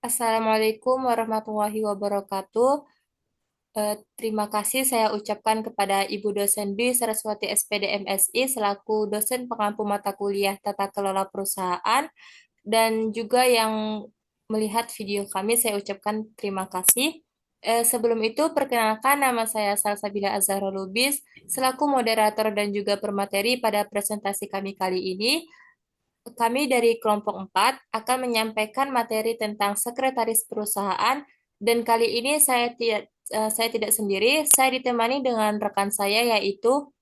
Assalamualaikum warahmatullahi wabarakatuh. Terima kasih saya ucapkan kepada Ibu dosen Dwi Saraswati SPD MSI selaku dosen pengampu mata kuliah Tata Kelola Perusahaan dan juga yang melihat video kami saya ucapkan terima kasih. Sebelum itu perkenalkan nama saya Salsabila Azhara Lubis selaku moderator dan juga permateri pada presentasi kami kali ini. Kami dari kelompok 4 akan menyampaikan materi tentang sekretaris perusahaan dan kali ini saya tidak sendiri, saya ditemani dengan rekan saya yaitu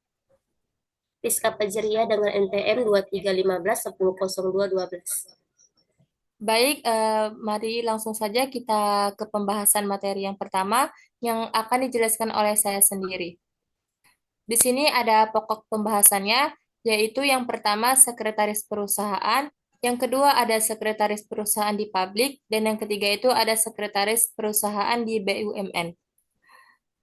Rizka Fajiria dengan NPM 2315100212. baik, mari langsung saja kita ke pembahasan materi yang pertama yang akan dijelaskan oleh saya sendiri. Di sini ada pokok pembahasannya, yaitu yang pertama sekretaris perusahaan, yang kedua ada sekretaris perusahaan di publik, dan yang ketiga itu ada sekretaris perusahaan di BUMN.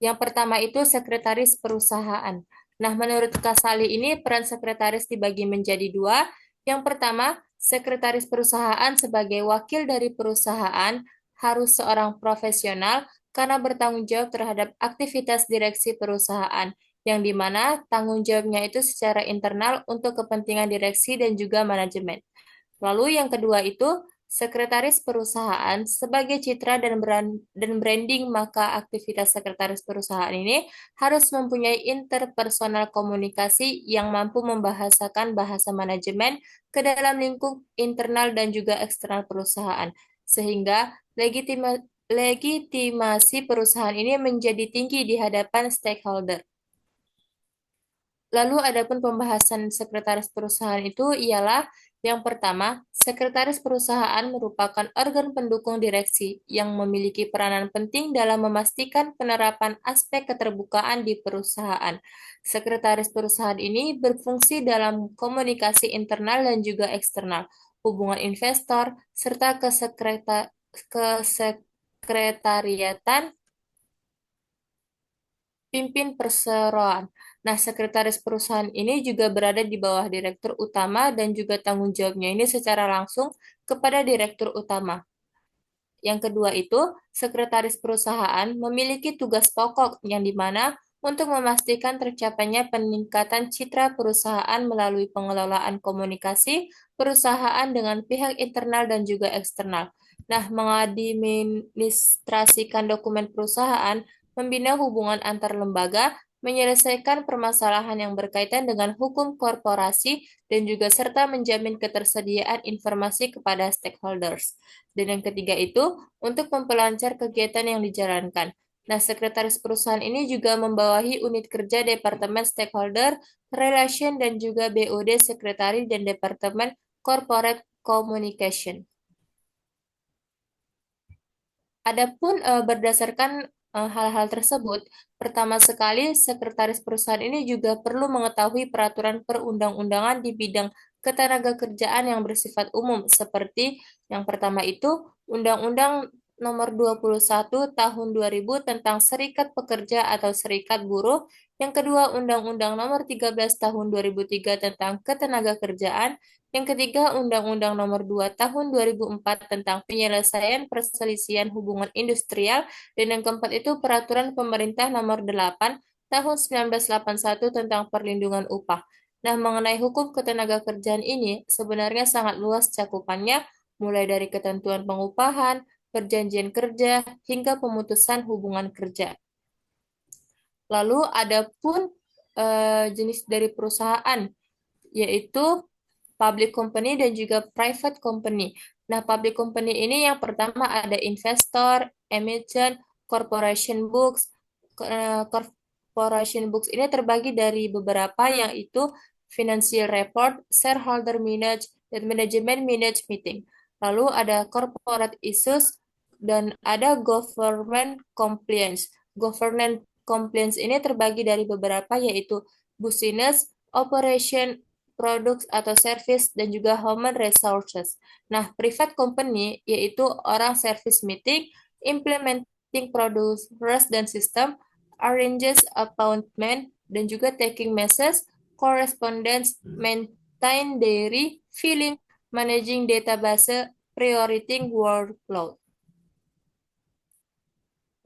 Yang pertama itu sekretaris perusahaan. Nah, menurut Kasali ini peran sekretaris dibagi menjadi dua. Yang pertama, sekretaris perusahaan sebagai wakil dari perusahaan harus seorang profesional karena bertanggung jawab terhadap aktivitas direksi perusahaan, yang dimana tanggung jawabnya itu secara internal untuk kepentingan direksi dan juga manajemen. Lalu yang kedua itu sekretaris perusahaan sebagai citra dan branding, maka aktivitas sekretaris perusahaan ini harus mempunyai interpersonal komunikasi yang mampu membahasakan bahasa manajemen ke dalam lingkup internal dan juga eksternal perusahaan sehingga legitimasi perusahaan ini menjadi tinggi di hadapan stakeholder. Lalu adapun pembahasan sekretaris perusahaan itu ialah yang pertama, sekretaris perusahaan merupakan organ pendukung direksi yang memiliki peranan penting dalam memastikan penerapan aspek keterbukaan di perusahaan. Sekretaris perusahaan ini berfungsi dalam komunikasi internal dan juga eksternal, hubungan investor, serta kesekretariatan pimpin perseroan. Nah, sekretaris perusahaan ini juga berada di bawah direktur utama dan juga tanggung jawabnya ini secara langsung kepada direktur utama. Yang kedua itu, sekretaris perusahaan memiliki tugas pokok yang dimana untuk memastikan tercapainya peningkatan citra perusahaan melalui pengelolaan komunikasi perusahaan dengan pihak internal dan juga eksternal. Nah, mengadministrasikan dokumen perusahaan, membina hubungan antar lembaga, menyelesaikan permasalahan yang berkaitan dengan hukum korporasi, dan juga serta menjamin ketersediaan informasi kepada stakeholders. Dan yang ketiga itu untuk memperlancar kegiatan yang dijalankan. Nah, sekretaris perusahaan ini juga membawahi unit kerja Departemen Stakeholder Relation dan juga BOD Sekretari dan Departemen Corporate Communication. Adapun berdasarkan hal-hal tersebut, pertama sekali sekretaris perusahaan ini juga perlu mengetahui peraturan perundang-undangan di bidang ketenagakerjaan yang bersifat umum seperti yang pertama itu Undang-Undang Nomor 21 Tahun 2000 tentang Serikat Pekerja atau Serikat Buruh, yang kedua Undang-Undang Nomor 13 Tahun 2003 tentang Ketenagakerjaan, yang ketiga, Undang-Undang Nomor 2 Tahun 2004 tentang penyelesaian perselisihan hubungan industrial, dan yang keempat itu Peraturan Pemerintah Nomor 8 Tahun 1981 tentang perlindungan upah. Nah, mengenai hukum ketenagakerjaan ini sebenarnya sangat luas cakupannya, mulai dari ketentuan pengupahan, perjanjian kerja, hingga pemutusan hubungan kerja. Lalu ada pun jenis dari perusahaan, yaitu public company dan juga private company. Nah, public company ini yang pertama ada investor, emission, corporation books. Corporation books ini terbagi dari beberapa, yaitu financial report, shareholder minutes, dan management minutes meeting. Lalu ada corporate issues dan ada government compliance. Government compliance ini terbagi dari beberapa, yaitu business, operation, produk atau service, dan juga human resources. Nah, private company yaitu orang service meeting, implementing procedures dan system, arranges appointment, dan juga taking messages, correspondence, maintain diary, filling, managing database, prioritizing workload.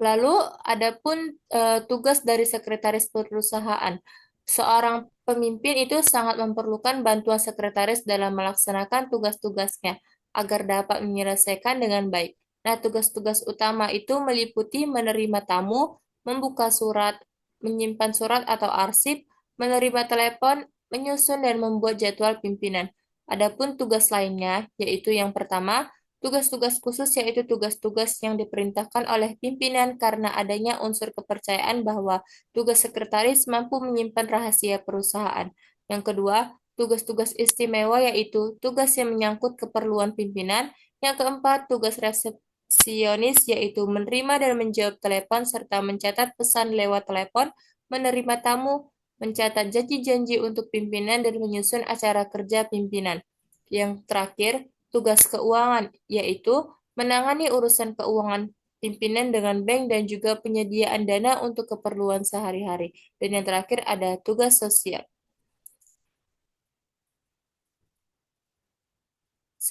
Lalu adapun tugas dari sekretaris perusahaan. Seorang pemimpin itu sangat memerlukan bantuan sekretaris dalam melaksanakan tugas-tugasnya agar dapat menyelesaikan dengan baik. Nah, tugas-tugas utama itu meliputi menerima tamu, membuka surat, menyimpan surat atau arsip, menerima telepon, menyusun dan membuat jadwal pimpinan. Adapun tugas lainnya, yaitu yang pertama, tugas-tugas khusus yaitu tugas-tugas yang diperintahkan oleh pimpinan karena adanya unsur kepercayaan bahwa tugas sekretaris mampu menyimpan rahasia perusahaan. Yang kedua, tugas-tugas istimewa yaitu tugas yang menyangkut keperluan pimpinan. Yang keempat, tugas resepsionis yaitu menerima dan menjawab telepon serta mencatat pesan lewat telepon, menerima tamu, mencatat janji-janji untuk pimpinan dan menyusun acara kerja pimpinan. Yang terakhir, tugas keuangan, yaitu menangani urusan keuangan pimpinan dengan bank dan juga penyediaan dana untuk keperluan sehari-hari. Dan yang terakhir ada tugas sosial.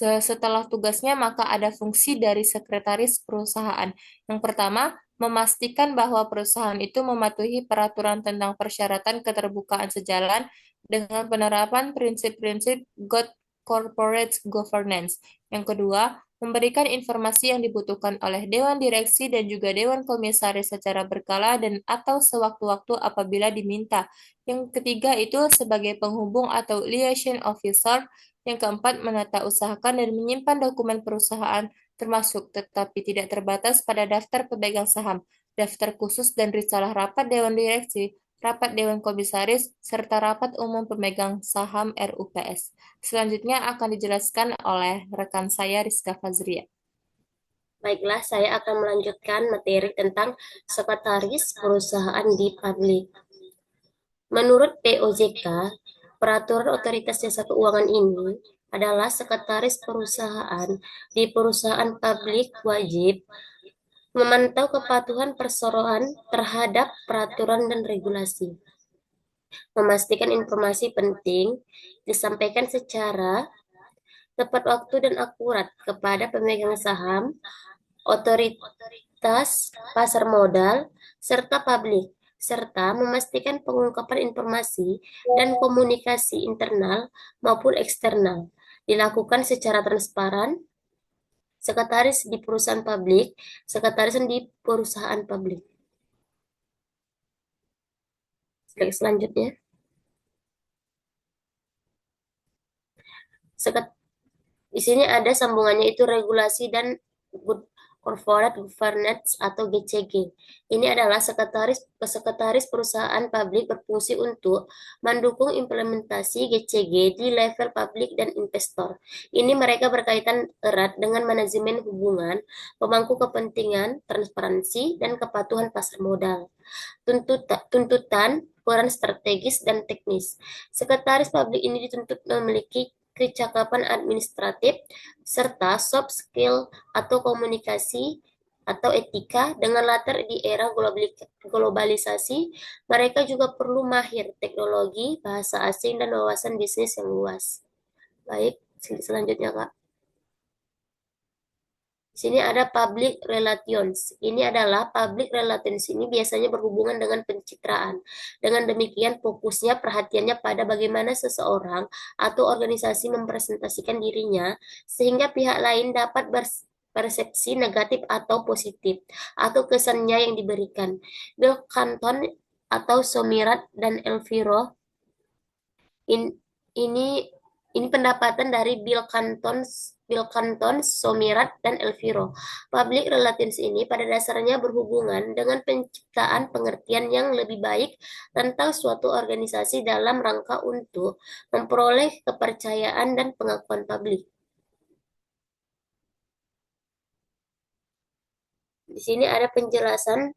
Setelah tugasnya, maka ada fungsi dari sekretaris perusahaan. Yang pertama, memastikan bahwa perusahaan itu mematuhi peraturan tentang persyaratan keterbukaan sejalan dengan penerapan prinsip-prinsip good corporate governance. Yang kedua, memberikan informasi yang dibutuhkan oleh Dewan Direksi dan juga Dewan Komisaris secara berkala dan atau sewaktu-waktu apabila diminta. Yang ketiga itu sebagai penghubung atau liaison officer. Yang keempat, menata usahakan dan menyimpan dokumen perusahaan, termasuk tetapi tidak terbatas pada daftar pemegang saham, daftar khusus dan risalah rapat Dewan Direksi, rapat Dewan Komisaris, serta rapat umum pemegang saham RUPS. Selanjutnya akan dijelaskan oleh rekan saya Rizka Fazria. Baiklah, saya akan melanjutkan materi tentang sekretaris perusahaan di publik. Menurut POJK, peraturan otoritas jasa keuangan ini adalah sekretaris perusahaan di perusahaan publik wajib memantau kepatuhan perseroan terhadap peraturan dan regulasi, memastikan informasi penting disampaikan secara tepat waktu dan akurat kepada pemegang saham, otoritas pasar modal, serta publik, serta memastikan pengungkapan informasi dan komunikasi internal maupun eksternal dilakukan secara transparan. Sekretaris di perusahaan publik, sekretaris di perusahaan publik. Selanjutnya, di sini ada sambungannya itu regulasi dan good corporate governance atau GCG. Ini adalah sekretaris perusahaan publik berfungsi untuk mendukung implementasi GCG di level publik dan investor. Ini mereka berkaitan erat dengan manajemen hubungan, pemangku kepentingan, transparansi, dan kepatuhan pasar modal. Tuntutan, peran strategis dan teknis. Sekretaris publik ini dituntut memiliki kecakapan administratif serta soft skill atau komunikasi atau etika dengan latar di era globalisasi. Mereka juga perlu mahir teknologi, bahasa asing, dan wawasan bisnis yang luas. Baik, selanjutnya Kak. Sini ada public relations. Ini adalah public relations ini biasanya berhubungan dengan pencitraan. Dengan demikian fokusnya perhatiannya pada bagaimana seseorang atau organisasi mempresentasikan dirinya sehingga pihak lain dapat persepsi negatif atau positif atau kesannya yang diberikan. Bill Clinton atau Somirat dan Elviro In- ini ini pendapatan dari Bill Canton, Somirat, dan Elviro. Public relations ini pada dasarnya berhubungan dengan penciptaan pengertian yang lebih baik tentang suatu organisasi dalam rangka untuk memperoleh kepercayaan dan pengakuan publik. Di sini ada penjelasan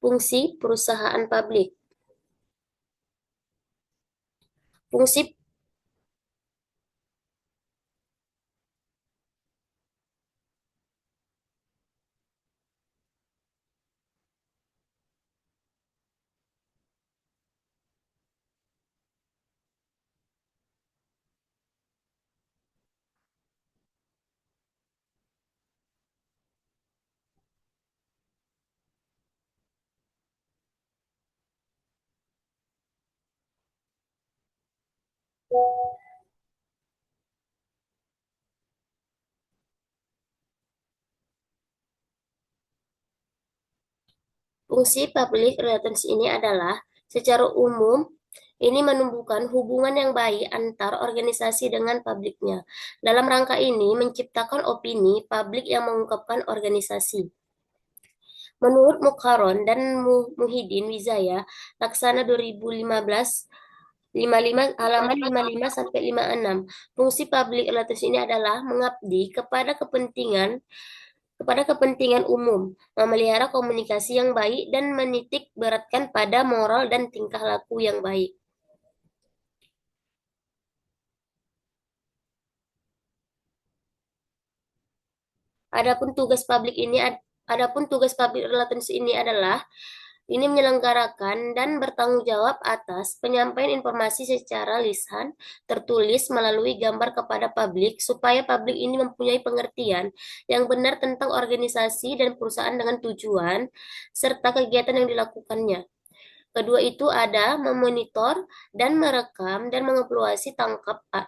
fungsi perusahaan publik. Fungsi Fungsi public relations ini adalah secara umum ini menumbuhkan hubungan yang baik antar organisasi dengan publiknya. Dalam rangka ini menciptakan opini publik yang mengungkapkan organisasi. Menurut Mukharon dan Muhyiddin Wijaya, Laksana 2015 55 halaman 55 sampai 56. Fungsi public relations ini adalah mengabdi kepada kepentingan umum, memelihara komunikasi yang baik dan menitik beratkan pada moral dan tingkah laku yang baik. Adapun tugas publik ini Adapun tugas public relations ini adalah ini menyelenggarakan dan bertanggung jawab atas penyampaian informasi secara lisan, tertulis melalui gambar kepada publik supaya publik ini mempunyai pengertian yang benar tentang organisasi dan perusahaan dengan tujuan serta kegiatan yang dilakukannya. Kedua itu ada memonitor dan merekam dan mengevaluasi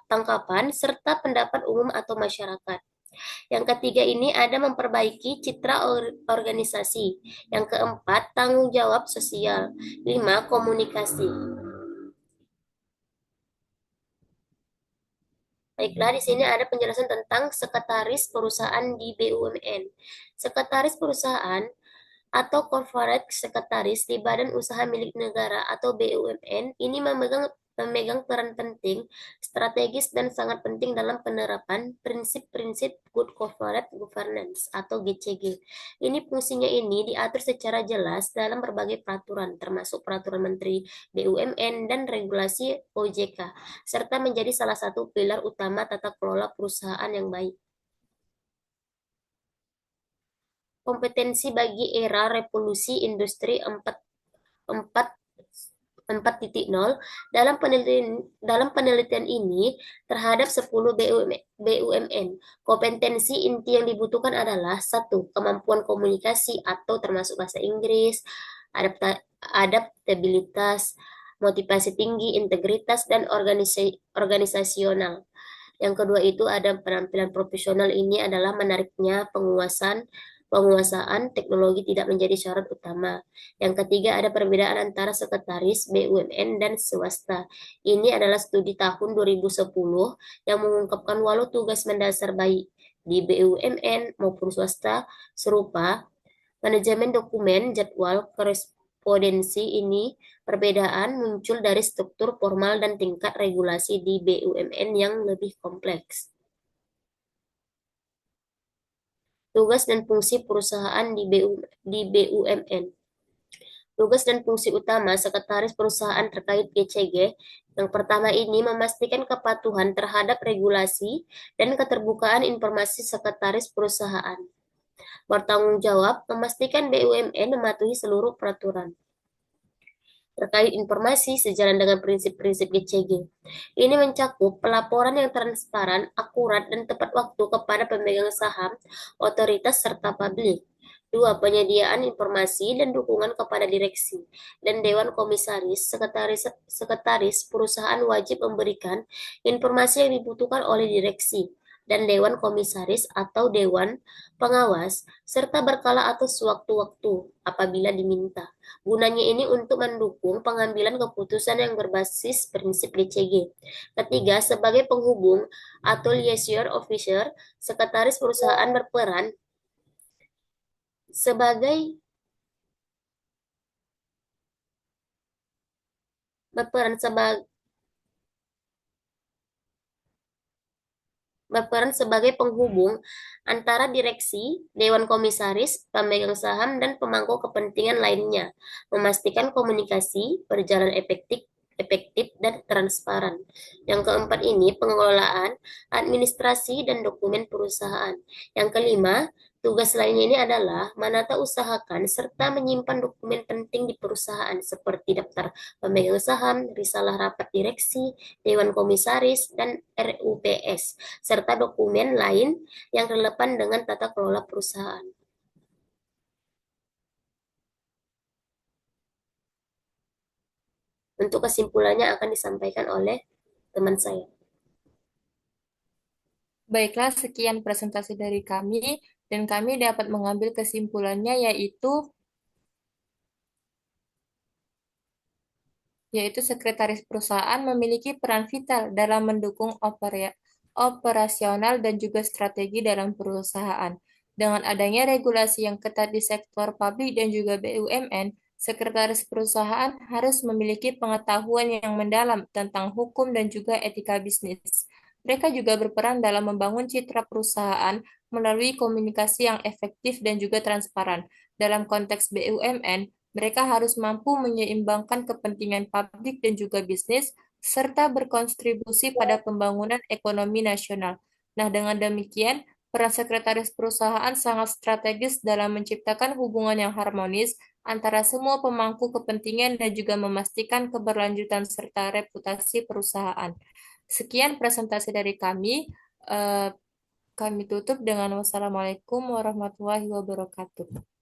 tangkapan serta pendapat umum atau masyarakat. Yang ketiga ini ada memperbaiki citra organisasi. Yang keempat, tanggung jawab sosial. Lima, komunikasi. Baiklah, di sini ada penjelasan tentang sekretaris perusahaan di BUMN. Sekretaris perusahaan atau corporate sekretaris di badan usaha milik negara atau BUMN ini memegang peran penting, strategis dan sangat penting dalam penerapan prinsip-prinsip Good Corporate Governance atau GCG. Ini fungsinya ini diatur secara jelas dalam berbagai peraturan, termasuk peraturan Menteri BUMN dan regulasi OJK, serta menjadi salah satu pilar utama tata kelola perusahaan yang baik. Kompetensi bagi era revolusi industri 4 4.0 dalam penelitian ini terhadap 10 BUMN. Kompetensi inti yang dibutuhkan adalah satu, kemampuan komunikasi atau termasuk bahasa Inggris, adaptabilitas, motivasi tinggi, integritas, dan organisasional. Yang kedua itu ada penampilan profesional ini adalah menariknya penguasaan teknologi tidak menjadi syarat utama. Yang ketiga ada perbedaan antara sekretaris BUMN dan swasta. Ini adalah studi tahun 2010 yang mengungkapkan walau tugas mendasar baik di BUMN maupun swasta serupa, manajemen dokumen, jadwal, korespondensi ini perbedaan muncul dari struktur formal dan tingkat regulasi di BUMN yang lebih kompleks. Tugas dan fungsi perusahaan di BUMN. Tugas dan fungsi utama sekretaris perusahaan terkait GCG yang pertama ini memastikan kepatuhan terhadap regulasi dan keterbukaan informasi sekretaris perusahaan. Bertanggung jawab memastikan BUMN mematuhi seluruh peraturan terkait informasi sejalan dengan prinsip-prinsip GCG. Ini mencakup pelaporan yang transparan, akurat, dan tepat waktu kepada pemegang saham, otoritas, serta publik. Dua, penyediaan informasi dan dukungan kepada direksi dan dewan komisaris. Sekretaris perusahaan wajib memberikan informasi yang dibutuhkan oleh direksi dan dewan komisaris atau dewan pengawas, serta berkala atau sewaktu-waktu apabila diminta. Gunanya ini untuk mendukung pengambilan keputusan yang berbasis prinsip DCG. Ketiga, sebagai penghubung atau liaison officer, sekretaris perusahaan sebagai berperan sebagai berperan sebagai penghubung antara direksi, dewan komisaris, pemegang saham, dan pemangku kepentingan lainnya, memastikan komunikasi berjalan efektif dan transparan. Yang keempat ini pengelolaan, administrasi, dan dokumen perusahaan. Yang kelima, tugas lainnya ini adalah menata usahakan serta menyimpan dokumen penting di perusahaan seperti daftar pemegang saham, risalah rapat direksi, dewan komisaris, dan RUPS, serta dokumen lain yang relevan dengan tata kelola perusahaan. Untuk kesimpulannya akan disampaikan oleh teman saya. Baiklah, sekian presentasi dari kami, dan kami dapat mengambil kesimpulannya yaitu yaitu sekretaris perusahaan memiliki peran vital dalam mendukung operasional dan juga strategi dalam perusahaan. Dengan adanya regulasi yang ketat di sektor publik dan juga BUMN, sekretaris perusahaan harus memiliki pengetahuan yang mendalam tentang hukum dan juga etika bisnis. Mereka juga berperan dalam membangun citra perusahaan melalui komunikasi yang efektif dan juga transparan. Dalam konteks BUMN, mereka harus mampu menyeimbangkan kepentingan publik dan juga bisnis, serta berkontribusi pada pembangunan ekonomi nasional. Nah, dengan demikian, peran sekretaris perusahaan sangat strategis dalam menciptakan hubungan yang harmonis antara semua pemangku kepentingan dan juga memastikan keberlanjutan serta reputasi perusahaan. Sekian presentasi dari kami. Eh, Kami tutup dengan wassalamualaikum warahmatullahi wabarakatuh.